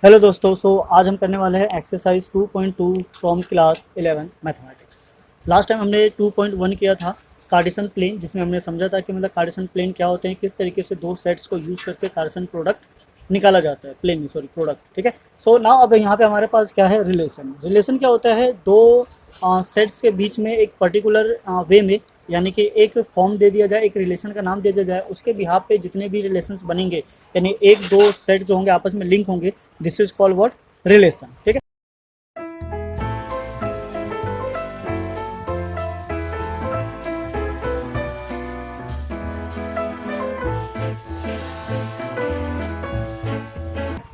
Hello दोस्तों, आज हम करने वाले हैं exercise 2.2 from class 11 mathematics. Last time हमने 2.1 किया था कार्टेशियन प्लेन, जिसमें हमने समझा था कि मतलब कार्टेशियन प्लेन क्या होते हैं, किस तरीके से दो सेट्स को यूज करके कार्टेशियन प्रोडक्ट निकाला जाता है, प्लेन में सॉरी प्रोडक्ट। ठीक है। नाउ अब यहाँ पे हमारे पास क्या है, रिलेशन। रिलेशन क्या होता है, दो सेट्स के बीच में एक पर्टिकुलर वे में, यानी कि एक फॉर्म दे दिया जाए, एक रिलेशन का नाम दे दिया जाए, उसके बिहाफ पे जितने भी रिलेशंस बनेंगे, यानी एक दो सेट जो होंगे आपस में लिंक होंगे, this is called what, relation. ठीक है।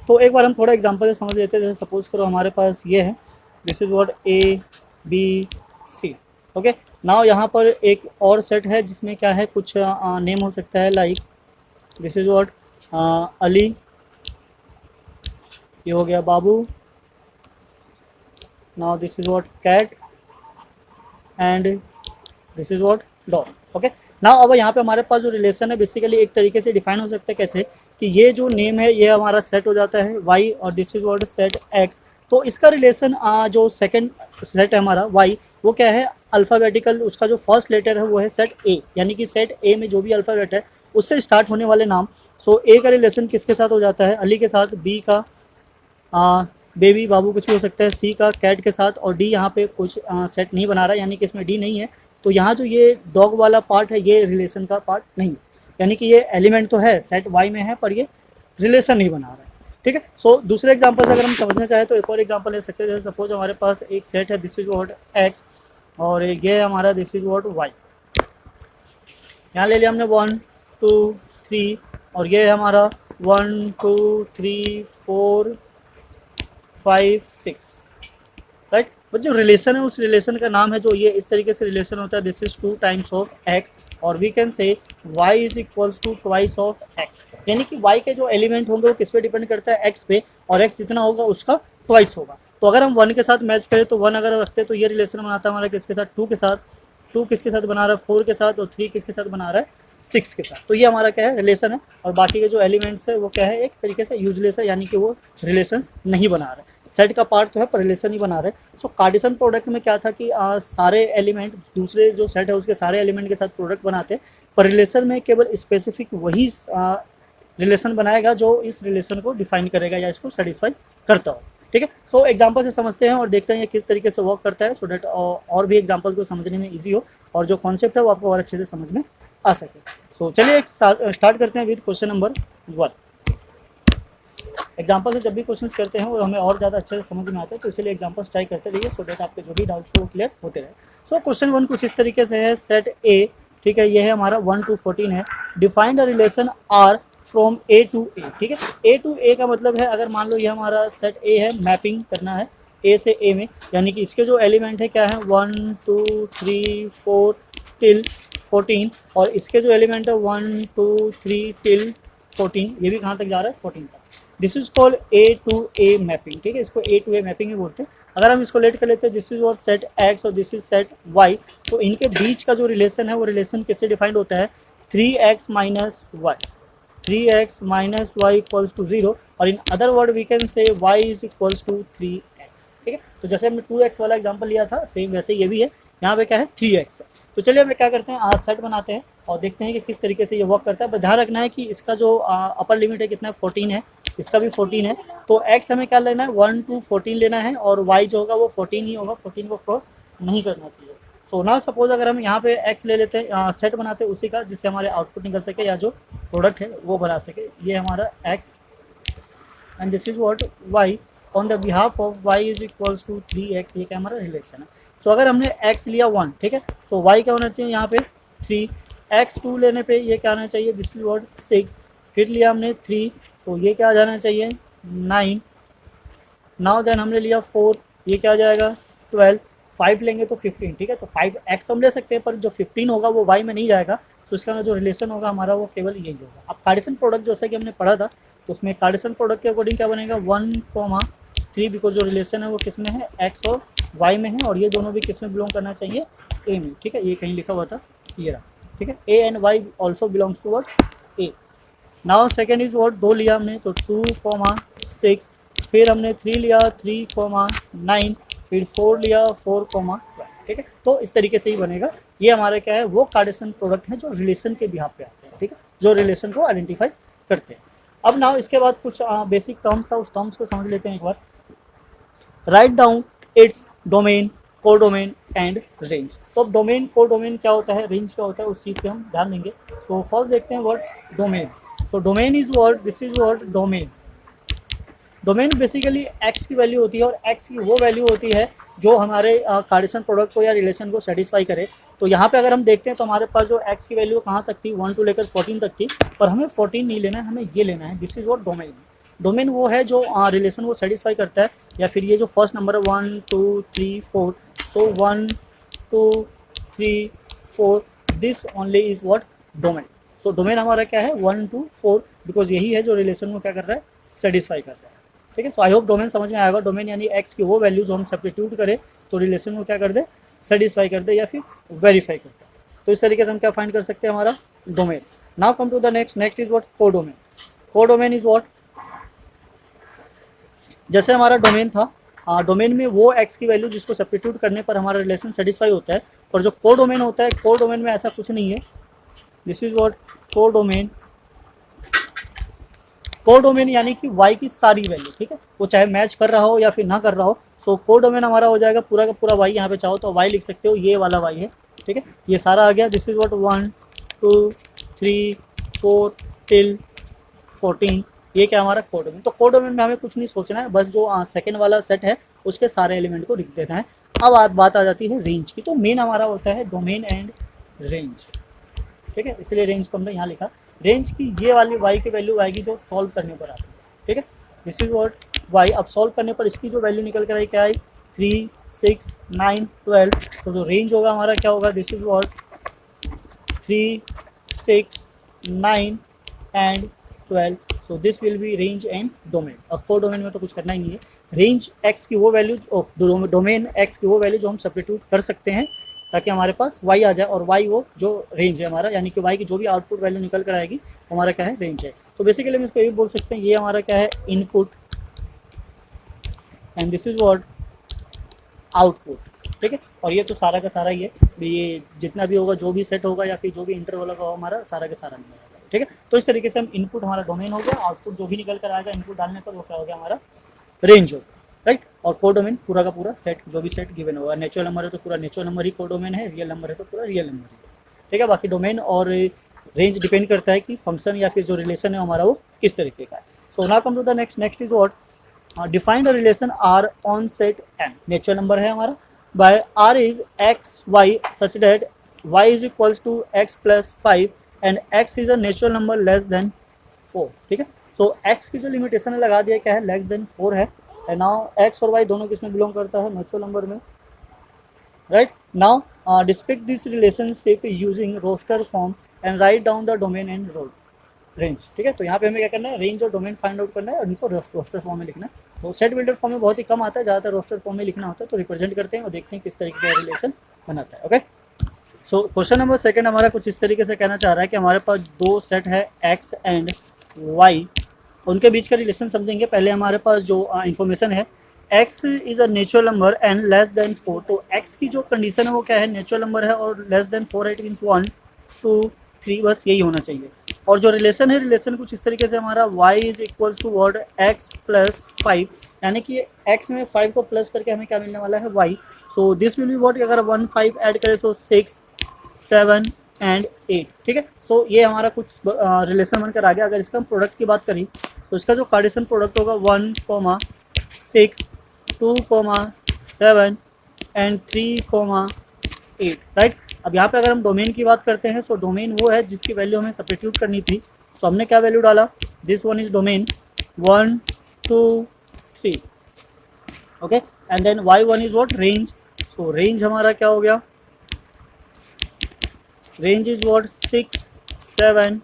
तो एक बार हम थोड़ा एग्जांपल से समझ लेते हैं। जैसे सपोज करो हमारे पास ये है, this is what A B C. Okay. Now यहाँ पर एक और सेट है जिसमें क्या है, कुछ नेम हो सकता है, like this is what Ali, ये हो गया Babu. Now this is what cat and this is what dog. Okay. Now अब यहाँ पे हमारे पास जो रिलेशन है बेसिकली एक तरीके से डिफाइन हो सकता है कैसे, कि ये जो नेम है ये हमारा सेट हो जाता है y, और this is what set x। तो इसका रिलेशन जो सेकंड सेट है हमारा y, वो क्या है, अल्फ़ाबेटिकल, उसका जो फर्स्ट लेटर है वो है सेट a, यानी कि सेट a में जो भी अल्फ़ाबेट है उससे स्टार्ट होने वाले नाम। a का रिलेशन किसके साथ हो जाता है, अली के साथ, b का बेबी बाबू कुछ भी हो सकता है, सी का कैट के साथ, और डी यहाँ पे कुछ सेट नहीं बना रहा है, यानी कि इसमें डी नहीं है। तो यहाँ जो ये डॉग वाला पार्ट है ये रिलेशन का पार्ट नहीं है, यानी कि ये एलिमेंट तो है सेट वाई में है पर ये रिलेशन नहीं बना रहा है। ठीक है। दूसरे एग्जाम्पल से अगर हम समझना चाहें तो एक और एग्जाम्पल ले सकते हैं। जैसे सपोज हमारे पास एक सेट है, दिस इज वॉट एक्स, और ये है हमारा दिस इज वॉट वाई। यहाँ ले लिया हमने 1 2 3, और ये है हमारा 1 2 3 4 5 6, राइट। बट जो रिलेशन है उस रिलेशन का नाम है, जो ये इस तरीके से रिलेशन होता है, this is 2 times of x, और we can say y is equals to twice of x, यानी कि y के जो एलिमेंट होंगे वो किस पे डिपेंड करता है, x पे, और x जितना होगा उसका ट्वाइस होगा। तो अगर हम 1 के साथ मैच करें तो 1 अगर रखते हैं तो ये रिलेशन बनाता है हमारा किसके साथ, 2 के साथ, 2 किसके साथ बना रहा है, 4 के साथ, और 3 किसके साथ बना रहा है, 6 के साथ। तो ये हमारा क्या है, रिलेशन है। और बाकी के जो एलिमेंट्स है वो क्या है, एक तरीके से यूजलेस है, यानी कि वो रिलेशंस नहीं बना रहे, सेट का पार्ट तो है पर रिलेशन ही बना रहे। कार्टेशियन प्रोडक्ट में क्या था कि सारे एलिमेंट दूसरे जो सेट है उसके सारे एलिमेंट के साथ प्रोडक्ट बनाते, पर रिलेशन में केवल स्पेसिफिक वही रिलेशन बनाएगा जो इस रिलेशन को डिफाइन करेगा या इसको सेटिस्फाई करता हो। ठीक है। एग्जांपल से समझते हैं और देखते हैं ये किस तरीके से वर्क करता है, सो दैट और भी एग्जांपल को समझने में ईजी हो और जो कॉन्सेप्ट है वो आपको और अच्छे से समझ में आ सके। चलिए एक स्टार्ट करते हैं विद क्वेश्चन नंबर 1। एग्जाम्पल से जब भी क्वेश्चंस करते हैं वो हमें और ज़्यादा अच्छे से समझ में आता है, तो इसलिए एग्जाम्पल्स ट्राई करते रहिए, सो दैट आपके जो भी डाउट्स हो वो क्लियर होते रहे। क्वेश्चन 1 कुछ इस तरीके से है, सेट ए, ठीक है, ये है हमारा 1 to 14 है, define the relation R from A to A. ठीक है। ए टू ए का मतलब है, अगर मान लो ये हमारा सेट ए है, मैपिंग करना है ए से ए में, यानी कि इसके जो एलिमेंट है क्या है, 1 2 3 4 टिल 14, और इसके जो एलिमेंट है 1 2 3 टिल 14, ये भी कहाँ तक जा रहा है, 14 तक। This is called A to A mapping. ठीक है, इसको ए टू ए मैपिंग ही बोलते हैं। अगर हम इसको लेट कर लेते हैं, दिस इज और सेट एक्स और दिस इज सेट वाई, तो इनके बीच का जो रिलेशन है वो रिलेशन किससे डिफाइंड होता है, 3x माइनस वाई, 3x माइनस वाई इक्वल्स टू 0, और in other word we can say y is equals to 3x। ठीक है। तो जैसे हमने 2x वाला एग्जांपल लिया था, सेम वैसे ये भी है, यहाँ पे क्या है 3x। तो चलिए हम क्या करते हैं, आज सेट बनाते हैं और देखते हैं कि किस तरीके से ये वर्क करता है। बस ध्यान रखना है कि इसका जो अपर लिमिट है कितना है, 14 है, इसका भी 14 है। तो x हमें क्या लेना है, 1 to 14 लेना है, और y जो होगा वो 14 ही होगा, 14 को क्रॉस नहीं करना चाहिए। तो ना सपोज अगर हम यहाँ पे x ले लेते हैं, सेट बनाते हैं उसी का, जिससे हमारे आउटपुट निकल सके या जो प्रोडक्ट है वो बना सके। ये हमारा x and this is what y on the behalf of y is equals to 3x, ये क्या हमारा रिलेशन है। अगर हमने x लिया 1, ठीक है, तो y क्या होना चाहिए यहाँ पे 3, x2 लेने पे ये क्या आना चाहिए, दिस इज व्हाट 6, फिर लिया हमने 3, तो ये क्या आ जाना चाहिए 9, नाउ देन हमने लिया 4, ये क्या आ जाएगा 12, 5 लेंगे तो 15। ठीक है, तो 5x तो हम ले सकते हैं, पर जो 15 होगा वो y में नहीं जाएगा, तो इसका जो रिलेशन होगा हमारा वो केवल यही होगा। अब कार्टेशियन प्रोडक्ट जैसा कि हमने पढ़ा था, तो उसमें कार्टेशियन प्रोडक्ट के अकॉर्डिंग क्या बनेगा, 1, 3, बिकॉज जो रिलेशन है वो किस में है, x और y में है, और ये दोनों भी किस में बिलोंग करना चाहिए, a में। ठीक है, ये कहीं लिखा हुआ था, ये रहा। ठीक है, a and y also belongs to what, a। Now second is what, 2 लिया हमने, तो 2, 6, फिर हमने 3 लिया 3,9, फिर 4 लिया 4,12, ठीक है। तो इस तरीके से ही बनेगा। ये हमारा क्या है, वो कार्टेशियन प्रोडक्ट है जो रिलेशन के बिहाफ पे आते हैं, ठीक है, जो रिलेशन को आइडेंटिफाई करते हैं। अब नाउ इसके बाद कुछ बेसिक टर्म्स था, उस टर्म्स को समझ लेते हैं एक बार। Write down its domain, codomain and range. तो अब डोमेन, कोडोमेन क्या होता है, रेंज क्या होता है, उस चीज़ पे हम ध्यान देंगे। तो फर्स्ट देखते हैं वर्ड डोमेन। तो domain is word, this is word domain. Domain basically x की वैल्यू होती है, और एक्स की वो वैल्यू होती है जो हमारे कार्टेशियन प्रोडक्ट को या रिलेशन को सेटिस्फाई करे। तो यहाँ पे अगर हम देखते हैं तो हमारे पास जो एक्स की वैल्यू कहाँ तक थी, 1 to लेकर 14 तक थी, पर हमें 14 नहीं लेना है, हमें ये लेना है। This is what domain. Domain वो है जो रिलेशन को सेटिस्फाई करता है, या फिर ये जो फर्स्ट नंबर है 1 2 3 4, सो 1 2 3 4, this only is what domain. So domain हमारा क्या है, 1 to 4, बिकॉज यही है जो रिलेशन को क्या कर रहा है, सेटिस्फाई कर रहा है, ठीक है। सो आई होप डोमेन समझ में आएगा। डोमेन यानी एक्स की वो वैल्यू जो हम सब्स्टिट्यूट करें तो रिलेशन को क्या कर दे, सेटिस्फाई कर दे या फिर वेरीफाई कर दे। तो इस तरीके से हम क्या फाइंड कर सकते हैं, हमारा domain. Now come to the next is what, codomain. Codomain is what, जैसे हमारा डोमेन था, डोमेन में वो एक्स की वैल्यू जिसको सब्स्टिट्यूट करने पर हमारा रिलेशन सेटिस्फाई होता है। और जो कोडोमेन होता है, कोडोमेन में ऐसा कुछ नहीं है। This is what codomain. Codomain यानी कि y की सारी वैल्यू, ठीक है, वो चाहे मैच कर रहा हो या फिर ना कर रहा हो। सो कोडोमेन हमारा हो जाएगा पूरा का पूरा y। यहाँ पे चाहो तो y लिख सकते हो, ये वाला y है, ठीक है, ये सारा आ गया। दिस इज व्हाट 1 2 3 4 टिल 14, ये क्या हमारा कोडोमेन। तो कोडोमेन में हमें कुछ नहीं सोचना है, बस जो सेकेंड वाला सेट है उसके सारे एलिमेंट को लिख देना है। अब बात आ जाती है रेंज की। तो मेन हमारा होता है डोमेन एंड रेंज, ठीक है, इसलिए रेंज को हमने यहाँ लिखा। रेंज की ये वाली y की वैल्यू आएगी जो सॉल्व करने पर आती है, ठीक है। This is what y। अब सॉल्व करने पर इसकी जो वैल्यू निकल कर आई क्या आई, 3 6 9 12। तो जो रेंज होगा हमारा क्या होगा, this is what 3 6 9 and 12। So this will B range and domain. अब को डोमेन में तो कुछ करना ही नहीं है। रेंज एक्स की वो वैल्यू, डोमेन एक्स की वो वैल्यू जो हम सब्स्टिट्यूट कर सकते हैं ताकि हमारे पास y आ जाए, और y वो जो रेंज है हमारा, यानी कि y की जो भी आउटपुट वैल्यू निकल कर आएगी वो हमारा क्या है, रेंज है। तो बेसिकली हम इसको ये बोल सकते हैं, ये हमारा क्या है, input, and this is what output, ठीक है। और ये तो सारा का सारा ही है, ये जितना भी होगा, जो भी सेट होगा या फिर जो भी इंटरवल होगा हमारा सारा का सारा मिल जाएगा, ठीक है। तो इस तरीके से हम इनपुट हमारा डोमेन हो गया, आउटपुट जो भी निकल कर आएगा इनपुट डालने पर वो क्या हो गया, हमारा रेंज होगा, राइट। और कोडोमेन पूरा का पूरा सेट, जो भी सेट गिवन होगा, नेचुरल नंबर है तो पूरा नेचुरल नंबर ही कोडोमेन है, रियल नंबर है तो पूरा रियल नंबर ही, ठीक है। बाकी डोमेन और रेंज डिपेंड करता है कि फंक्शन या फिर जो रिलेशन है हमारा वो किस तरीके का है। So now come to the next is what, define the relation R on set N. Natural number है हमारा, by R is x y such that y is equals to x plus 5 and x is a natural number less than 4, ठीक है। सो x की जो limitation है लगा दिया क्या है, लेस देन 4 है। एंड नाउ एक्स और वाई दोनों किसमें बिलोंग करता है, नेचुरल नंबर में, right. Now describe this relationship using roster form and write down the domain and range, ठीक है। तो यहाँ पे हमें क्या करना है, रेंज और डोमेन फाइंड आउट करना है और इनको रोस्टर फॉर्म में लिखना है। तो सेट बिल्डर फॉर्म में बहुत ही कम आता है, ज़्यादातर रोस्टर फॉर्म में लिखना होता है। तो रिप्रेजेंट करते हैं और देखते हैं किस तरीके का रिलेशन बनाता है, ओके। सो क्वेश्चन नंबर सेकंड हमारा कुछ इस तरीके से कहना चाह रहा है कि हमारे पास दो सेट है एक्स एंड वाई, उनके बीच का रिलेशन समझेंगे। पहले हमारे पास जो इन्फॉर्मेशन है, x is a natural number and less than 4। तो x की जो कंडीशन है वो क्या है, नेचुरल नंबर है और लेस देन 4 है, इट मीन्स 1 2 3, बस यही होना चाहिए। और जो रिलेशन है, रिलेशन कुछ इस तरीके से हमारा y is equals to word x plus 5, यानी कि x में 5 को प्लस करके हमें क्या मिलने वाला है, y। So this will be what, अगर 1 5 ऐड करें सो 6 7 एंड 8, ठीक है। सो ये हमारा कुछ रिलेशन बनकर आ गया। अगर इसका हम प्रोडक्ट की बात करें तो इसका जो कार्टेशियन प्रोडक्ट होगा 1 6 2 7 एंड 3 8, राइट। अब यहाँ पे अगर हम डोमेन की बात करते हैं, सो डोमेन वो है जिसकी वैल्यू हमें सब्स्टिट्यूट करनी थी। सो हमने क्या वैल्यू डाला, this one is domain 1 2 3, okay. And then y1 is what, range. So range हमारा क्या हो गया, range is what 6 7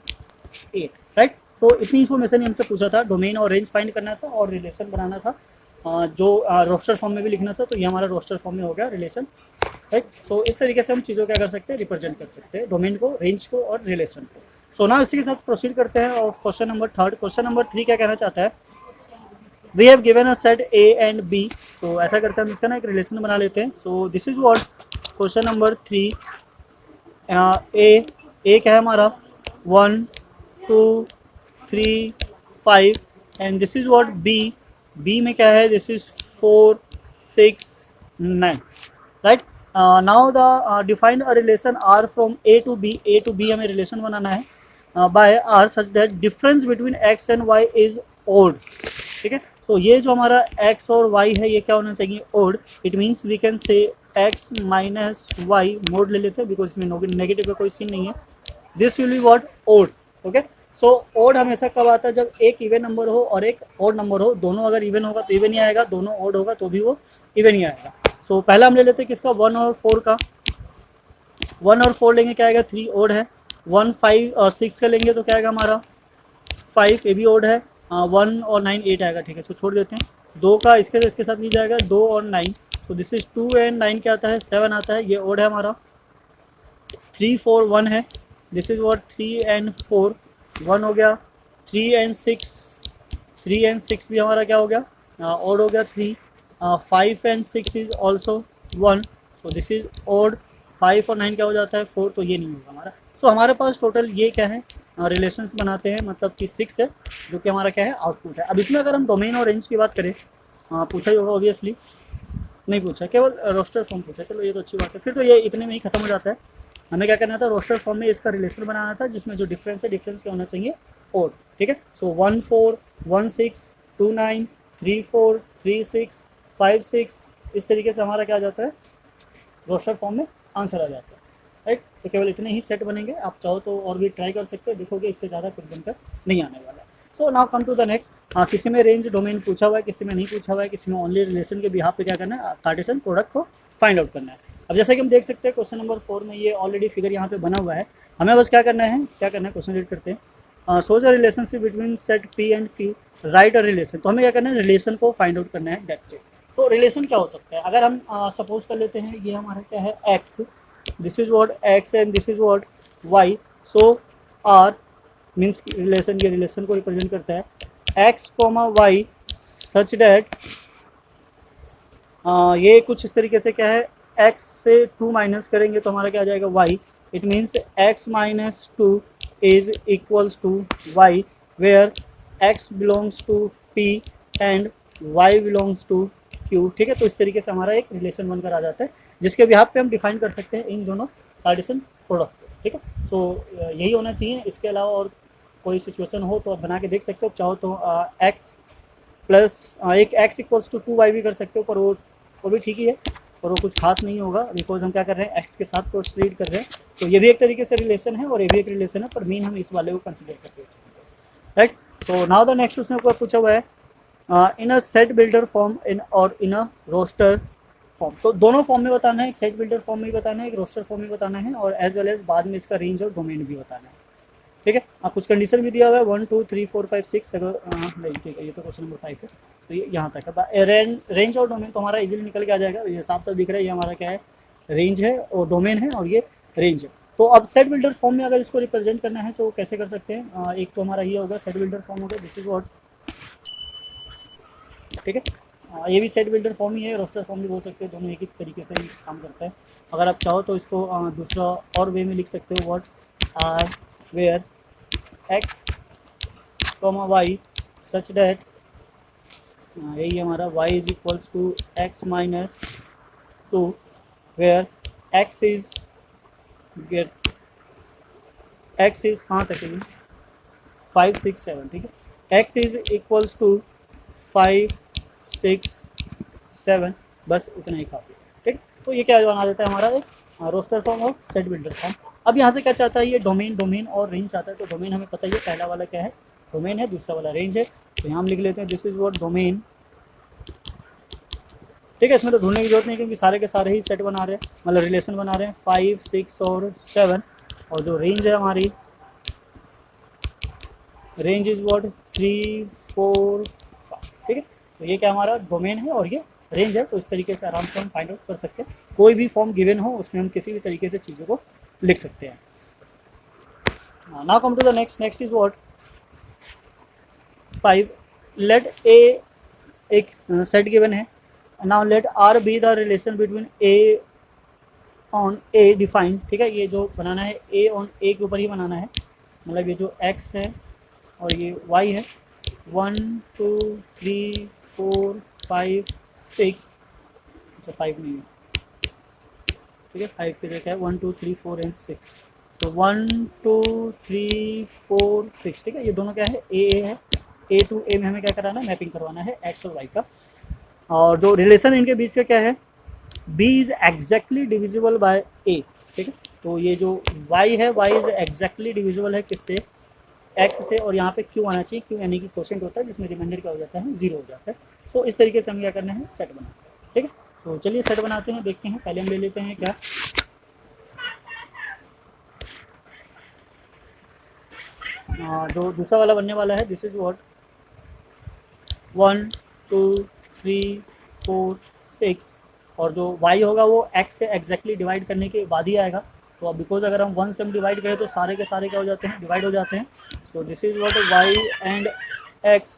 8, right. So इतनी इन्फॉर्मेशन ही हमसे पूछा था, डोमेन और रेंज फाइंड करना था और रिलेशन बनाना था, जो रोस्टर फॉर्म में भी लिखना था। तो ये हमारा रोस्टर फॉर्म में हो गया रिलेशन, राइट। सो इस तरीके से हम चीज़ों क्या कर सकते हैं, रिप्रेजेंट कर सकते हैं डोमेन को, रेंज को और रिलेशन को। सो ना इसी के साथ प्रोसीड करते हैं और question number third. Question number 3 क्या कहना चाहता है, we have given a set A and B. तो ऐसा करते हैं हम इसका ना एक रिलेशन बना लेते हैं। So this is what question number 3। A क्या है हमारा 1 2 3 5 and this is what B. B में क्या है, this is 4 6 9 right. Now the defined a relation R from A to B. A to B हमें रिलेशन बनाना है by R such that difference between x and y is odd. ठीक है, तो ये जो हमारा x और y है ये क्या होना चाहिए, odd. It means we can say x minus y, mod ले लेते हैं बिकॉज इसमें नेगेटिव का कोई सीन नहीं है। This will be what, odd. Okay, so odd हमेशा कब आता है, जब एक इवन नंबर हो और एक ओड नंबर हो। दोनों अगर इवन होगा तो इवन ही आएगा, दोनों ओड होगा तो भी वो इवन ही आएगा। सो पहला हम ले लेते हैं किसका, 1 और 4 का। 1 और 4 लेंगे क्या आएगा, 3 ओड है। 1 5 और 6 का लेंगे तो क्या आएगा हमारा 5, ये भी ओड है। 1 और 9 8 आएगा। ठीक है, सो छोड़ देते हैं। 2 का इसके साथ ली जाएगा 2 और 9, तो दिस इज 2 एंड 9 क्या आता है 7 आता है, ये ओड है हमारा। 3 4 1 है, दिस इज व्हाट 3 एंड 4 1 हो गया। 3 एंड 6 भी हमारा क्या हो गया, ओड हो गया 3। 5 and 6 is also 1, so this is odd. 5 और 9 क्या हो जाता है 4, तो ये नहीं होगा हमारा। सो हमारे पास टोटल ये क्या है, रिलेशंस बनाते हैं, मतलब कि 6 है, जो कि हमारा क्या है, आउटपुट है। अब इसमें अगर हम डोमेन और रेंज की बात करें, पूछा ही होगा ऑब्वियसली, नहीं पूछा, केवल रोस्टर फॉर्म पूछा। चलो ये तो अच्छी बात है, फिर तो ये इतने में ही खत्म हो जाता है। हमें क्या करना था, रोस्टर फॉर्म में इसका रिलेशन बनाना था जिसमें जो डिफरेंस है, डिफरेंस क्या होना चाहिए, ओड। ठीक है, सो 1 4 1 6 2 9 3 4 3 6 5 6, इस तरीके से हमारा क्या आ जाता है, रोस्टर फॉर्म में आंसर आ जाता है। राइट, तो केवल इतने ही सेट बनेंगे। आप चाहो तो और भी ट्राई कर सकते हो, देखोगे इससे ज़्यादा कुछ बनकर नहीं आने वाला। So now come to the next. किसी में रेंज डोमेन पूछा हुआ है, किसी में नहीं पूछा हुआ है, किसी में ओनली रिलेशन के बिहाफ पे क्या करना है, कार्टेशियन प्रोडक्ट को फाइंड आउट करना है। अब जैसा कि हम देख सकते हैं क्वेश्चन नंबर 4 में ये ऑलरेडी फिगर यहाँ पे बना हुआ है। हमें बस क्या करना है, क्वेश्चन रीड करते हैं। सोच a relationship between set P and Q, right a relation. तो हमें क्या करना है, रिलेशन को फाइंड आउट करना है, दैट्स इट। तो रिलेशन क्या हो सकता है, अगर हम सपोज कर लेते हैं ये हमारा क्या है x, this is what x and this is what y. So R means relation, ये रिलेशन को रिप्रेजेंट करता है x comma y such that, ये कुछ इस तरीके से क्या है, x से 2 माइनस करेंगे तो हमारा क्या आ जाएगा y। It means x minus 2 is equals to y, where x belongs to p and y belongs to q। ठीक है, तो इस तरीके से हमारा एक रिलेशन बनकर आ जाता है, जिसके बिहाफ पे हम डिफाइन कर सकते हैं इन दोनों कार्टेशियन प्रोडक्ट को। ठीक है, सो यही होना चाहिए। इसके अलावा और कोई सिचुएशन हो तो आप बना के देख सकते हो, चाहो तो x प्लस एक x इक्वल्स टू 2y भी कर सकते हो, पर वो भी ठीक ही है, और वो कुछ खास नहीं होगा बिकॉज हम क्या कर रहे हैं, x के साथ प्रोसीड कर रहे हैं। तो ये भी एक तरीके से रिलेशन है और ये भी एक रिलेशन है, पर मीन हम इस वाले को कंसिडर करते हैं। राइट, तो नाउ द नेक्स्ट क्वेश्चन को पूछा हुआ है in a set builder form in और इन अ रोस्टर फॉर्म। तो दोनों फॉर्म में बताना है, एक सेट बिल्डर फॉर्म में भी बताना है, एक रोस्टर फॉर्म में बताना है, और एज वेल एज बाद में इसका रेंज और डोमेन भी बताना है। ठीक है, कुछ कंडीशन भी दिया हुआ है 1 2 3 4 5 6, अगर नहीं ठीक है, ये तो क्वेश्चन नंबर 5 है, तो ये यहाँ तक है। रेंज और डोमेन तो हमारा इजीली निकल के आ जाएगा, ये साफ साफ दिख रहा है, ये हमारा क्या है, रेंज है और डोमेन है, और ये रेंज है। तो अब सेट बिल्डर फॉर्म में अगर इसको रिप्रेजेंट करना है तो कैसे कर सकते हैं, एक तो हमारा ये होगा, सेट बिल्डर फॉर्म होगा, दिस इज व्हाट। ठीक है, ये भी सेट बिल्डर फॉर्म ही है, रोस्टर फॉर्म भी बोल सकते हैं, दोनों एक ही तरीके से ही काम करता है। अगर आप चाहो तो इसको दूसरा और वे में लिख सकते हो, what are where x comma y such that, यही हमारा y is equals to x minus 2, where x is कहाँ तक है, 5 6 7। ठीक है, x इज इक्वल्स टू 5 6 7, बस उतना ही काफ़ी है। ठीक, तो ये क्या बना देता है हमारा एक रोस्टर फॉर्म और सेट बिल्डर फॉर्म। अब यहाँ से क्या चाहता है, ये डोमेन और रेंज चाहता है। तो डोमेन हमें पता ही है, पहला वाला क्या है, डोमेन है, दूसरा वाला रेंज है। तो यहाँ हम लिख लेते हैं दिस इज व्हाट डोमेन। ठीक है, इसमें तो ढूंढने की जरूरत नहीं, क्योंकि सारे के सारे ही सेट बना रहे हैं, मतलब रिलेशन बना रहे हैं 5 6 और 7। और जो रेंज है हमारी, रेंज इज व्हाट 3 4 5। ठीक है, तो ये क्या हमारा डोमेन है और ये रेंज है। तो इस तरीके से आराम से हम फाइंड आउट कर सकते हैं, कोई भी फॉर्म गिवन हो उसमें हम किसी भी तरीके से चीज़ों को लिख सकते हैं। Now come to the next is what 5। Let A एक सेट गिवन है। Now let R be the relation between A on A defined, ठीक है, ये जो बनाना है ए ऑन ए के ऊपर ही बनाना है, मतलब ये जो एक्स है और ये वाई है, 1 2 3 4 5 6, अच्छा 5 नहीं है, ठीक है 5 पे देखा है 1 2 3 4 एंड 6, तो 1 2 3 4 6, ठीक है, ये दोनों क्या है ए है, ए टू ए में हमें क्या कराना है, मैपिंग करवाना है एक्स और वाई का। और जो रिलेशन इनके बीच का क्या है, b is exactly divisible by a, ठीक है, तो ये जो y है y इज एग्जैक्टली डिविजिबल है किससे, x से, और यहाँ पे q आना चाहिए, q यानी कि क्वोशेंट होता है जिसमें रिमाइंडर क्या हो जाता है 0 हो जाता है। सो इस तरीके से हम क्या करना है, सेट बनाना है, ठीक है। तो चलिए सेट बनाते हैं, देखते हैं, पहले हम ले लेते हैं क्या, जो दूसरा वाला बनने वाला है, दिस इज व्हाट 1 2 3 4 6, और जो y होगा वो x से एग्जैक्टली डिवाइड करने के बाद ही आएगा। तो अब बिकॉज अगर हम 1 से हम डिवाइड करें तो सारे के सारे क्या हो जाते हैं, डिवाइड हो जाते हैं। तो this is what y and x,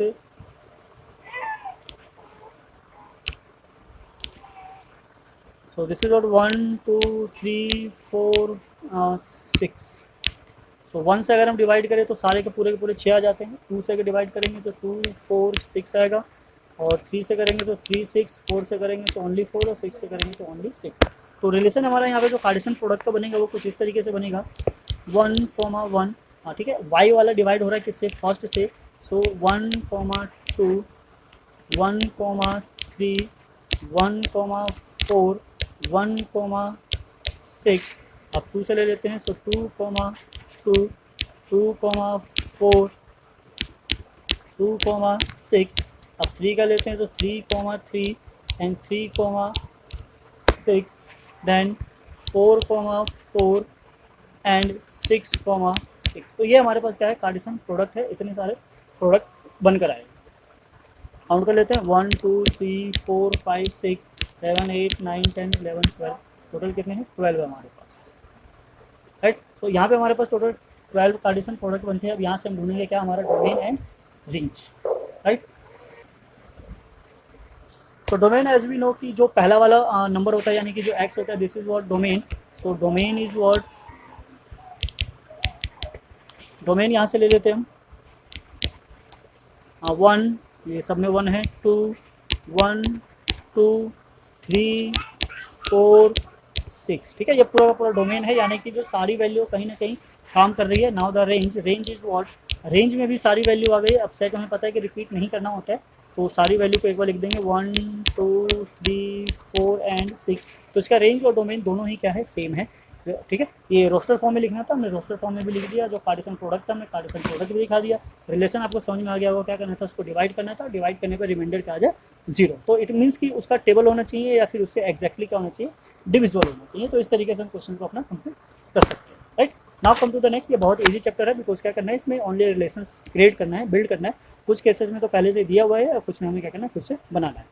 so this is what 1 2 3 4 6, तो 1 से अगर हम डिवाइड करें तो सारे के पूरे 6 आ जाते हैं, 2 से अगर डिवाइड करेंगे तो 2 4 6 आएगा, और 3 से करेंगे तो 3 6, 4 से करेंगे तो ओनली 4, और 6 से करेंगे तो ओनली 6। तो रिलेशन हमारा यहाँ पे जो कार्टेशियन प्रोडक्ट का बनेगा वो कुछ इस तरीके से बनेगा 1 1, हाँ ठीक है, y वाला डिवाइड हो रहा है किससे, फर्स्ट से, सो 1 2 1 3 1 4 1 6, अब 2 से ले लेते हैं, सो 2 2 2 4 2 6, अब 3 का लेते हैं तो 3 3 एंड 3 6, देन 4 4 एंड 6 6। तो ये हमारे पास क्या है, कार्टेशियन प्रोडक्ट है, इतने सारे प्रोडक्ट बनकर आए। काउंट कर लेते हैं 1 2 3 4 5 6 7 8 9 10 11 12, टोटल कितने हैं, 12 है हमारे पास, राइट। तो यहाँ पे हमारे पास टोटल 12 कार्टेशियन प्रोडक्ट बनते हैं। अब यहाँ से हम ढूंढेंगे क्या, हमारा डोमेन एंड रेंज, राइट। तो डोमेन एज वी नो कि जो पहला वाला नंबर होता है यानी कि जो x होता है, दिस इज व्हाट डोमेन, तो डोमेन इज व्हाट, डोमेन यहाँ से ले लेते हैं हम 1, ये सब में 1 है, 2 1 2 3 4 6, ठीक है, ये पूरा का पूरा डोमेन है, यानी कि जो सारी वैल्यू कहीं ना कहीं काम कर रही है। Now the range, range is what, range में भी सारी वैल्यू आ गई है। अब सेट हमें पता है कि रिपीट नहीं करना होता है, तो सारी वैल्यू को एक बार लिख देंगे 1 2 3 4 एंड 6, तो इसका रेंज और डोमेन दोनों ही क्या है, सेम है, ठीक है। ये रोस्टर फॉर्म में लिखना था, हमने रोस्टर फॉर्म में भी लिख दिया, जो कार्टेशियन प्रोडक्ट था हमने कार्टेशियन प्रोडक्ट भी दिखा दिया। रिलेशन आपको समझ में आ गया होगा, क्या करना था, उसको डिवाइड करना था, डिवाइड करने पर रिमाइंडर क्या आ जाए 0, तो इट मीन्स कि उसका टेबल होना चाहिए या फिर उससे एग्जैक्टली क्या होना चाहिए, डिविजिबल होना चाहिए। तो इस तरीके से हम क्वेश्चन को अपना कंप्लीट कर सकते हैं, right. Now come to the next, ये बहुत इजी चैप्टर है, बिकॉज क्या करना है, इसमें ओनली रिलेशंस क्रिएट करना है, बिल्ड करना है। कुछ केसेस में तो पहले से दिया हुआ है और कुछ में हमें क्या करना है, खुद से बनाना है।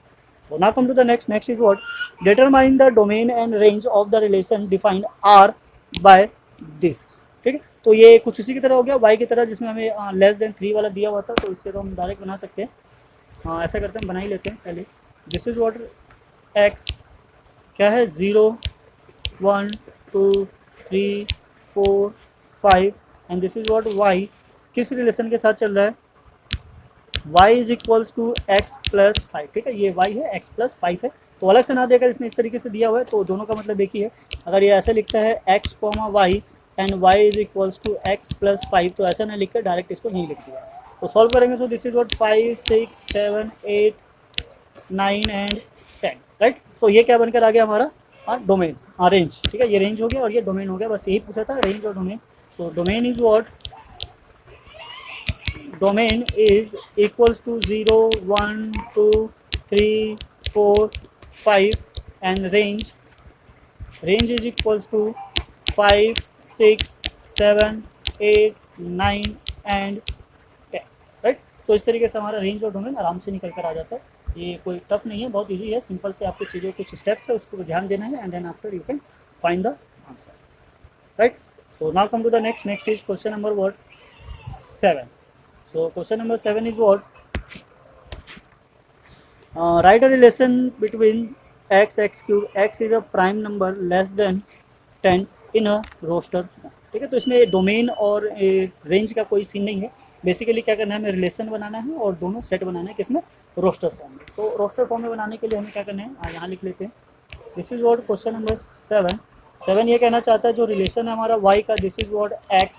So now come to the next. Next is what? Determine the domain and range of the relation defined R by this. ठीक है, तो ये कुछ उसी की तरह हो गया, y की तरह, जिसमें हमें लेस देन 3 वाला दिया हुआ था, तो इससे तो हम डायरेक्ट बना सकते हैं। ऐसा करते हैं, बना ही लेते हैं पहले। दिस इज व्हाट x क्या है, 0 1 2 3 4 5, and this is what y किस रिलेशन के साथ चल रहा है, y is equals to x plus 5, ठीक है, ये y है, x प्लस 5 है। तो अलग से ना देकर इसने इस तरीके से दिया हुआ है, तो दोनों का मतलब एक ही है। अगर ये ऐसे लिखता है x y and y is equals to x plus 5, तो ऐसा ना लिखकर डायरेक्ट इसको यहीं लिख दिया। तो सॉल्व करेंगे, so this is what 5 6 7 8 9 and 10, right. So ये क्या बनकर आ गया हमारा, डोमेन, रेंज, ठीक है, ये रेंज हो गया और ये डोमेन हो गया, बस यही पूछा था, रेंज और domain. So domain is what, domain is equals to 0 1 2 3 4 5, and range is equals to 5 6 7 8 9 and 10, right. तो इस तरीके से हमारा रेंज और डोमेन आराम से निकल कर आ जाता है। ये कोई टफ नहीं है, बहुत इजी है, सिंपल से आपको चीज़ों कुछ स्टेप्स है उसको ध्यान देना है, and then after you can find the answer, right. So now come to the next is question number what 7. So question number 7 is what? Right a relation between x cube, x is a prime number less than 10 in a roster form. ठीक है, तो इसमें domain और range का कोई scene नहीं है। Basically क्या करना है, हमें रिलेशन बनाना है और दोनों सेट बनाना है किसमें, रोस्टर फॉर्म में। तो रोस्टर फॉर्म में बनाने के लिए हमें क्या करना है, यहाँ लिख लेते हैं। This is what question number 7 ये कहना चाहता है जो रिलेशन है हमारा y का, this is what x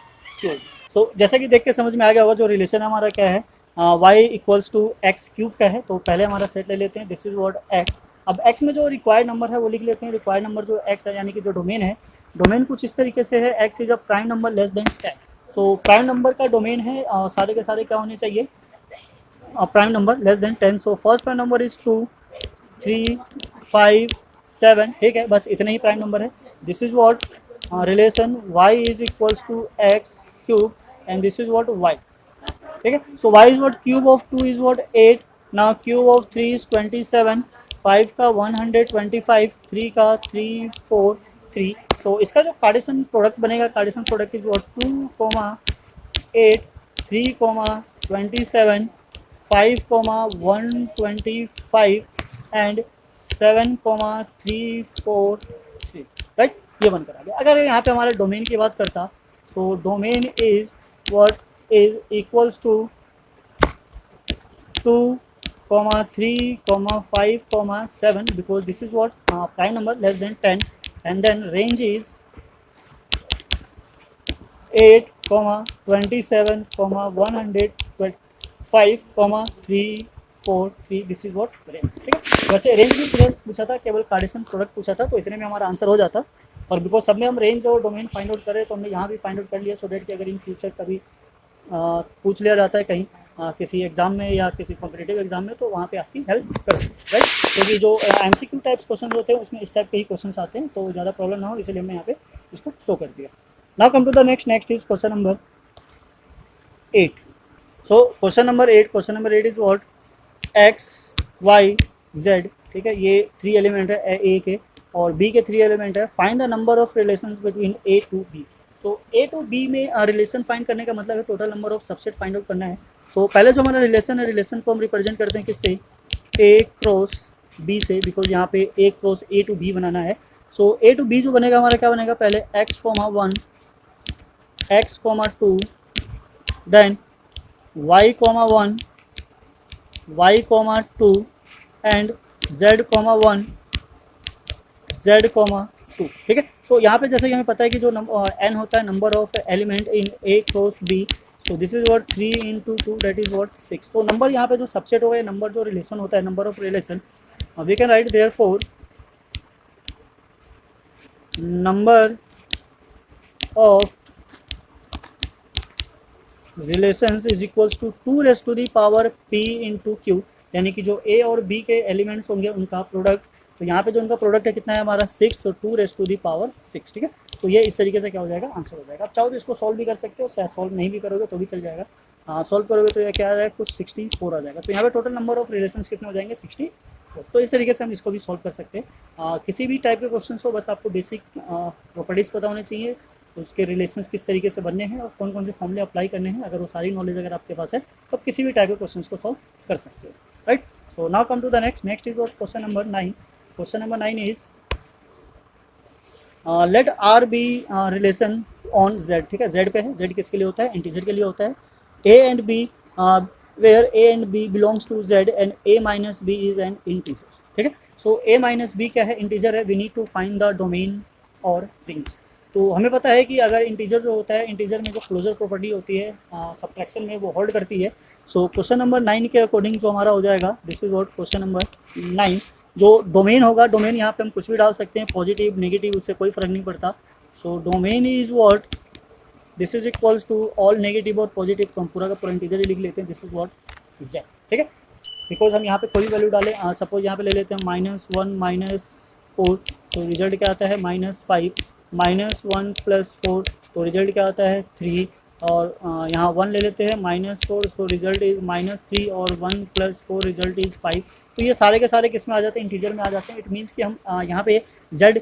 cube. So जैसा कि देख के समझ में आ गया होगा जो रिलेशन हमारा क्या है, y equals to x cube का है। तो पहले हमारा सेट ले लेते हैं, दिस इज वॉट x। अब x में जो रिक्वायर्ड नंबर है वो लिख लेते हैं। रिक्वायर्ड नंबर जो x है यानी कि जो डोमेन है, डोमेन कुछ इस तरीके से है, x is a prime number less than 10। So prime number का डोमेन है, सारे के सारे क्या होने चाहिए, prime number less than 10। So first prime number is 2, 3, 5, 7। ठीक है, बस इतने ही प्राइम नंबर है। This is what relation y is equals to x cube and this is what y। ठीक है, so y is what cube of 2 is what 8, now cube of 3 is 27, 5 का 125, 3 का 3, 4, 3। सो इसका जो कार्टेशियन प्रोडक्ट बनेगा, Cartesian product is what 2, 8, 3, 27, 5, 125 and 7, 3, 4, 3। Right, ये बनकर आ गया। अगर यहाँ पे हमारे डोमेन की बात करता, so domain is what is equals to 2, 3, 5, 7 because this is what prime number less than 10, and then range is 8, 27, 125, 3, 4, 3। This is what range. ठीक है, वैसे रेंज भी पूछा था, केवल कार्टेशियन प्रोडक्ट पूछा था, तो इतने में हमारा आंसर हो जाता। और बिकॉज सब में हम रेंज और डोमेन फाइंड आउट करें तो हमने यहाँ भी फाइंड आउट कर लिया, सो डेट कि अगर इन फ्यूचर कभी पूछ लिया जाता है कहीं किसी एग्जाम में या किसी कॉम्पिटेटिव एग्जाम में, तो वहाँ पे आपकी हेल्प कर सकते हैं। राइट, क्योंकि जो MCQ टाइप्स क्वेश्चन होते हैं उसमें इस टाइप के ही क्वेश्चन आते हैं, तो ज़्यादा प्रॉब्लम ना हो इसलिए हमने यहाँ पे इसको शो कर दिया। Now come to the next is question number 8। So question number 8 is what x y z। ठीक है, ये 3 एलिमेंट है a के, और b के 3 एलिमेंट है। Find the number of relations between a to b। तो a टू b में रिलेशन फाइंड करने का मतलब है total number of subset find out करना है। सो पहले जो हमारा रिलेशन है, रिलेशन को हम रिप्रेजेंट करते हैं किससे, a क्रॉस b से, बिकॉज यहाँ पे a cross a to b बनाना है। सो a टू b जो बनेगा हमारा क्या बनेगा, पहले x, 1, x, 2, then y, 1, y, 2 and z, 1, z, 2। ठीक है, सो यहाँ पे जैसे कि हमें पता है कि जो n होता है number of element in a cross b, so this is what 3 into 2 that is what 6। तो नंबर यहाँ पे जो सबसेट होगा, नंबर जो रिलेशन होता है, number of relation, we can write therefore number of relations is equals to 2 raise to the power p into Q, यानी कि जो a और b के एलिमेंट्स होंगे उनका प्रोडक्ट। तो यहाँ पे जो उनका प्रोडक्ट है कितना है हमारा 6, तो 2 रेज़ टू दी पावर 6। ठीक है, तो ये इस तरीके से क्या हो जाएगा, आंसर हो जाएगा। आप चाहो तो इसको सॉल्व भी कर सकते हो, चाहे सॉल्व नहीं भी करोगे तो भी चल जाएगा। सॉल्व करोगे तो ये क्या आ जाएगा, कुछ 64 आ जाएगा। तो यहाँ पे टोटल नंबर ऑफ रिलेशंस कितने हो जाएंगे, 64। तो इस तरीके से हम इसको भी सॉल्व कर सकते हैं। किसी भी टाइप के क्वेश्चन हो, बस आपको बेसिक प्रॉपर्टीज़ पता होने चाहिए, उसके रिलेशंस किस तरीके से बनने हैं और कौन कौन से फॉर्मूले अप्लाई करने हैं। अगर वो सारी नॉलेज अगर आपके पास है तो आप किसी भी टाइप के क्वेश्चन को सॉल्व कर सकते हो। Right, so now come to the next is question number 9। Question number 9 is let R be relation on z। ठीक है, z पे है, z किसके लिए होता है, इंटीजर के लिए होता है। a and b where a and b belongs to z and a minus b is an integer. ठीक है, सो a माइनस b क्या है, इंटीजर है। We need to find the domain और रेंज। तो हमें पता है कि अगर इंटीजर जो होता है, इंटीजर में जो क्लोजर प्रॉपर्टी होती है सब्ट्रैक्शन में, वो होल्ड करती है। सो क्वेश्चन नंबर 9 के अकॉर्डिंग जो हमारा हो जाएगा, this is what question number 9। जो डोमेन होगा, डोमेन यहाँ पे हम कुछ भी डाल सकते हैं, पॉजिटिव नेगेटिव, उससे कोई फर्क नहीं पड़ता। So domain is what, this is equals to all negative और पॉजिटिव, तो हम पूरा का पूरा इंटीजर ही लिख लेते हैं, दिस इज व्हाट z। ठीक है, बिकॉज हम यहाँ पे कोई वैल्यू डालें, सपोज यहाँ पे ले लेते हैं -1 -4, तो रिजल्ट क्या आता है -5, -1 + 4, तो रिजल्ट क्या आता है 3, और यहाँ 1 ले लेते हैं -4, सो रिजल्ट इज -3, और 1 + 4 रिजल्ट इज 5। तो ये सारे के सारे किस में आ जाते हैं, इंटीजर में आ जाते हैं। इट मीन्स कि हम यहाँ पे z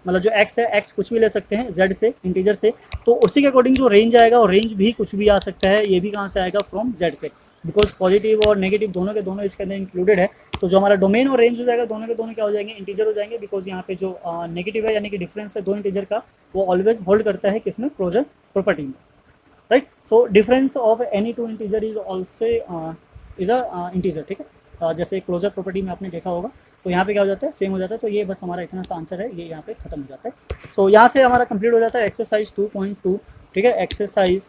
मतलब जो x है, x कुछ भी ले सकते हैं z से, इंटीजर से, तो उसी के अकॉर्डिंग जो रेंज आएगा, और रेंज भी कुछ भी आ सकता है, ये भी कहाँ से आएगा, फ्रॉम z से। बिकॉज पॉजिटिव और नेगेटिव दोनों के दोनों इसके अंदर इंक्लूडेड है। तो जो हमारा डोमेन और रेंज हो जाएगा दोनों के दोनों क्या हो जाएंगे, इंटीजर हो जाएंगे, बिकॉज यहाँ पे जो नेगेटिव है यानी कि डिफरेंस है दो इंटीजर का, वो ऑलवेज होल्ड करता है किसमें, क्लोजर प्रॉपर्टी में, right. So difference of any two integer is also is a integer, ठीक है। जैसे क्लोजर प्रॉपर्टी में आपने देखा होगा, तो यहाँ पे क्या हो जाता है, सेम हो जाता है। तो ये बस हमारा इतना सा आंसर है, ये यहाँ पे खत्म हो जाता है। सो यहाँ से हमारा कंप्लीट हो जाता है एक्सरसाइज 2.2, ठीक है, एक्सरसाइज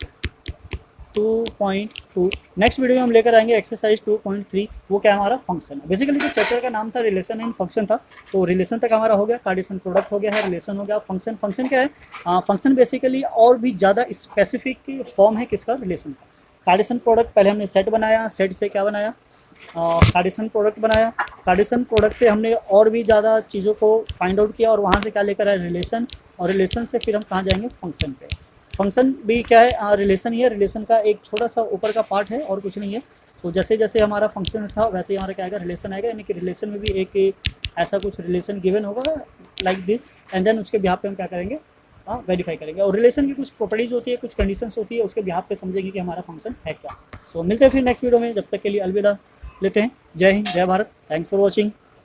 2.2। नेक्स्ट वीडियो में हम लेकर आएंगे एक्सरसाइज 2.3, वो क्या हमारा फंक्शन है। बेसिकली जो चैप्टर का नाम था रिलेशन एंड फंक्शन था, तो रिलेशन तक हमारा हो गया, कार्टेशियन प्रोडक्ट हो गया है, रिलेशन हो गया, फंक्शन। फंक्शन क्या है, फंक्शन बेसिकली और भी ज़्यादा स्पेसिफिक फॉर्म है किसका, रिलेशन का। कार्टेशियन प्रोडक्ट पहले हमने सेट बनाया, सेट से क्या बनाया, कार्टेशियन प्रोडक्ट बनाया, कार्टेशियन प्रोडक्ट से हमने और भी ज़्यादा चीज़ों को फाइंड आउट किया और वहाँ से क्या लेकर आए, रिलेशन, और रिलेशन से फिर हम कहाँ जाएंगे, फंक्शन पे। फंक्शन भी क्या है, रिलेशन ही है, रिलेशन का एक छोटा सा ऊपर का पार्ट है और कुछ नहीं है। तो जैसे जैसे हमारा फंक्शन था वैसे ही हमारा क्या आएगा, रिलेशन आएगा, यानी कि रिलेशन में भी एक ऐसा कुछ रिलेशन गिवन होगा लाइक दिस, एंड देन उसके बिहाफ पे हम क्या करेंगे, वेरीफाई करेंगे। और रिलेशन की कुछ प्रॉपर्टीज होती है, कुछ कंडीशंस होती है, उसके बिहाफ पे समझेंगे कि हमारा फंक्शन है क्या। सो मिलते हैं फिर नेक्स्ट वीडियो में, जब तक के लिए अलविदा लेते हैं। जय हिंद, जय भारत, थैंक्स फॉर वॉचिंग।